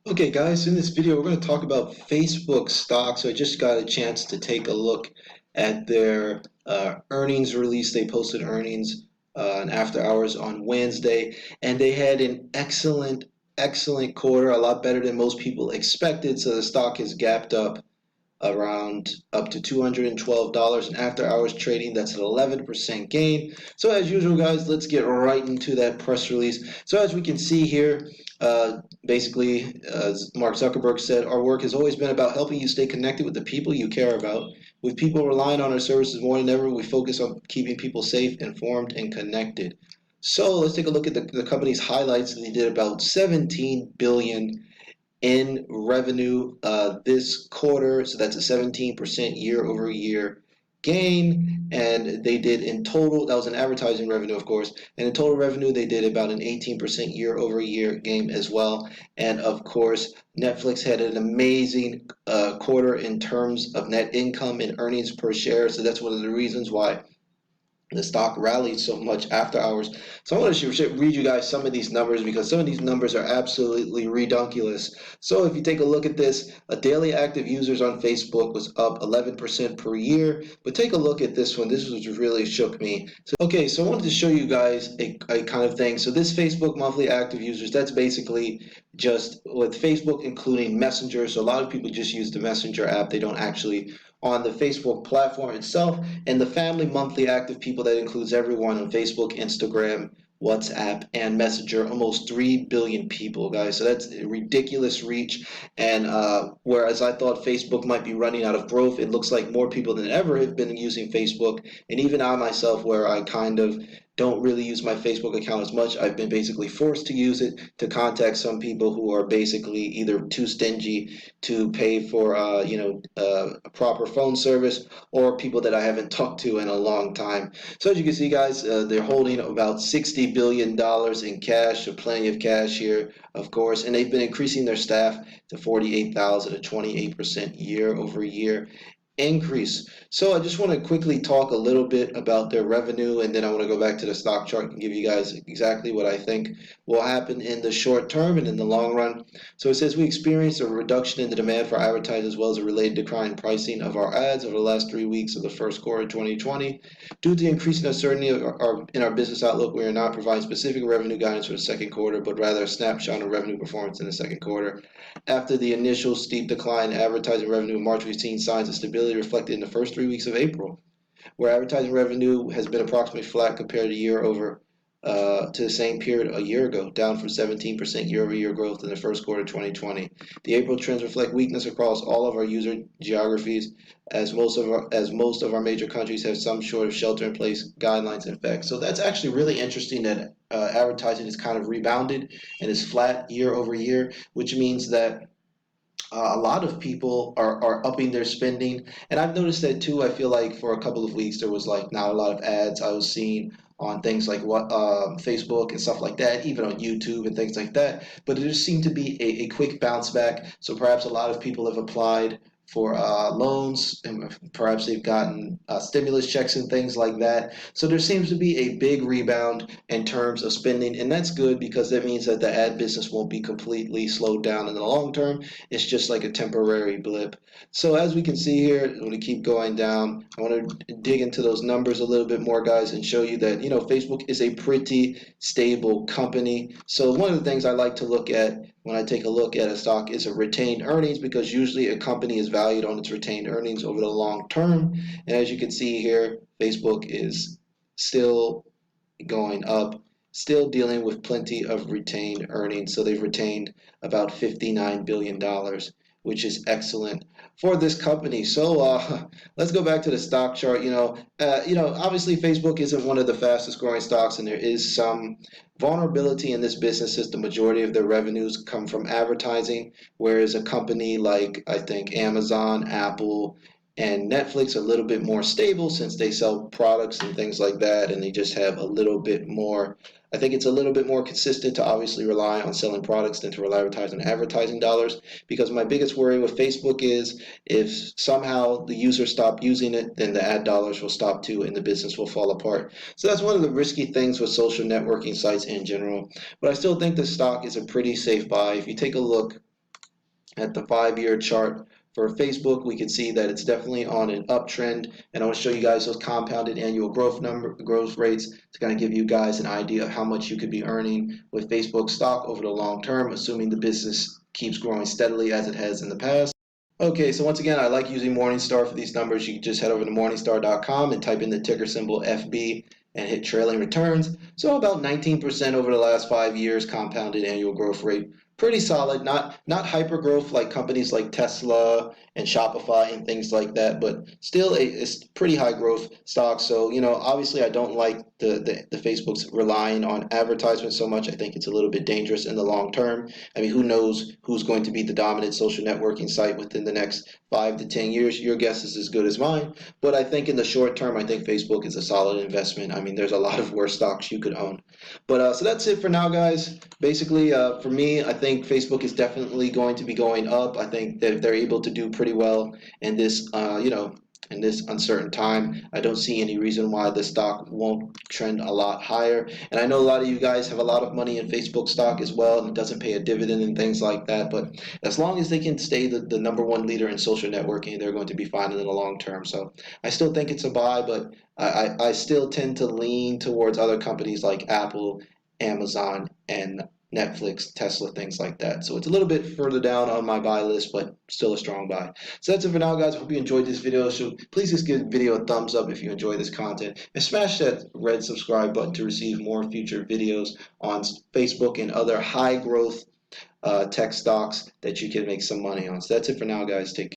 Okay, guys, in this video, we're going to talk about Facebook stock. So I just got a chance to take a look at their earnings release. They posted earnings and after hours on Wednesday, and they had an excellent quarter, a lot better than most people expected. So the stock has gapped up around up to $212 in after hours trading. That's an 11% gain. So as usual, guys, let's get right into that press release. So as we can see here, basically, as Mark Zuckerberg said, our work has always been about helping you stay connected with the people you care about. With people relying on our services more than ever, we focus on keeping people safe, informed, and connected. So let's take a look at the company's highlights. They did about 17 billion in revenue this quarter, so that's a 17% year over year gain. And they did in total, that was an advertising revenue, of course, and in total revenue they did about an 18% year over year gain as well. And of course, Netflix had an amazing quarter in terms of net income and earnings per share, so that's one of the reasons why the stock rallied so much after hours. So I want to read you guys some of these numbers because some of these numbers are absolutely redunculous. So if you take a look at this, a daily active users on Facebook was up 11% per year. But take a look at this one. This was really shook me. So I wanted to show you guys a kind of thing. So this Facebook monthly active users, that's basically just with Facebook including Messenger. So a lot of people just use the Messenger app. They don't actually on the Facebook platform itself, and the family monthly active people, that includes everyone on Facebook, Instagram, WhatsApp, and Messenger, almost 3 billion people, guys. So that's a ridiculous reach. And whereas I thought Facebook might be running out of growth, it looks like more people than ever have been using Facebook. And even I myself, where I kind of don't really use my Facebook account as much, I've been basically forced to use it to contact some people who are basically either too stingy to pay for a proper phone service, or people that I haven't talked to in a long time. So as you can see, guys, they're holding about $60 billion in cash, so plenty of cash here, of course, and they've been increasing their staff to 48,000, a 28% year over year increase. So I just want to quickly talk a little bit about their revenue, and then I want to go back to the stock chart and give you guys exactly what I think will happen in the short term and in the long run. So it says we experienced a reduction in the demand for advertising as well as a related decline in pricing of our ads over the last 3 weeks of the first quarter of 2020. Due to the increasing uncertainty in our business outlook, we are not providing specific revenue guidance for the second quarter, but rather a snapshot of revenue performance in the second quarter. After the initial steep decline in advertising revenue in March, we've seen signs of stability reflected in the first 3 weeks of April, where advertising revenue has been approximately flat compared to the same period a year ago, down from 17% year-over-year growth in the first quarter of 2020. The April trends reflect weakness across all of our user geographies, as most of our major countries have some sort of shelter-in-place guidelines in effect. So that's actually really interesting that advertising is kind of rebounded and is flat year over year, which means that a lot of people are upping their spending. And I've noticed that too. I feel like for a couple of weeks there was like not a lot of ads I was seeing on things like Facebook and stuff like that, even on YouTube and things like that. But there just seemed to be a quick bounce back. So perhaps a lot of people have applied for loans, and perhaps they've gotten stimulus checks and things like that. So there seems to be a big rebound in terms of spending, and that's good because that means that the ad business won't be completely slowed down in the long term. It's just like a temporary blip. So as we can see here, I'm going to keep going down. I want to dig into those numbers a little bit more, guys, and show you that Facebook is a pretty stable company. So one of the things I like to look at when I take a look at a stock is a retained earnings, because usually a company is valued on its retained earnings over the long term. And as you can see here, Facebook is still going up, still dealing with plenty of retained earnings. So they've retained about $59 billion, which is excellent for this company. So let's go back to the stock chart. Obviously Facebook isn't one of the fastest growing stocks, and there is some vulnerability in this business since the majority of their revenues come from advertising, whereas a company like, I think, Amazon, Apple, and Netflix are a little bit more stable since they sell products and things like that, and they just have a little bit more. I think it's a little bit more consistent to obviously rely on selling products than to rely on advertising dollars, because my biggest worry with Facebook is if somehow the users stop using it, then the ad dollars will stop too and the business will fall apart. So that's one of the risky things with social networking sites in general. But I still think the stock is a pretty safe buy. If you take a look at the 5-year chart for Facebook, we can see that it's definitely on an uptrend. And I want to show you guys those compounded annual growth rates to kind of give you guys an idea of how much you could be earning with Facebook stock over the long term, assuming the business keeps growing steadily as it has in the past. Okay, so once again, I like using Morningstar for these numbers. You can just head over to morningstar.com and type in the ticker symbol FB and hit trailing returns. So about 19% over the last 5 years compounded annual growth rate. Pretty solid, not hyper growth like companies like Tesla and Shopify and things like that, but still it's pretty high growth stock. So, obviously I don't like the Facebook's relying on advertisement so much. I think it's a little bit dangerous in the long term. I mean, who knows who's going to be the dominant social networking site within the next 5 to 10 years? Your guess is as good as mine. But I think in the short term, I think Facebook is a solid investment. I mean, there's a lot of worse stocks you could own. But so that's it for now, guys. Basically, for me, I think Facebook is definitely going to be going up. I think that they're able to do pretty well in this, in this uncertain time. I don't see any reason why the stock won't trend a lot higher. And I know a lot of you guys have a lot of money in Facebook stock as well, and it doesn't pay a dividend and things like that. But as long as they can stay the number one leader in social networking, they're going to be fine in the long term. So I still think it's a buy, but I still tend to lean towards other companies like Apple, Amazon, and Netflix, Tesla, things like that. So it's a little bit further down on my buy list, but still a strong buy. So that's it for now, guys. I hope you enjoyed this video. So please just give the video a thumbs up if you enjoy this content, and smash that red subscribe button to receive more future videos on Facebook and other high growth tech stocks that you can make some money on. So that's it for now, guys. Take care.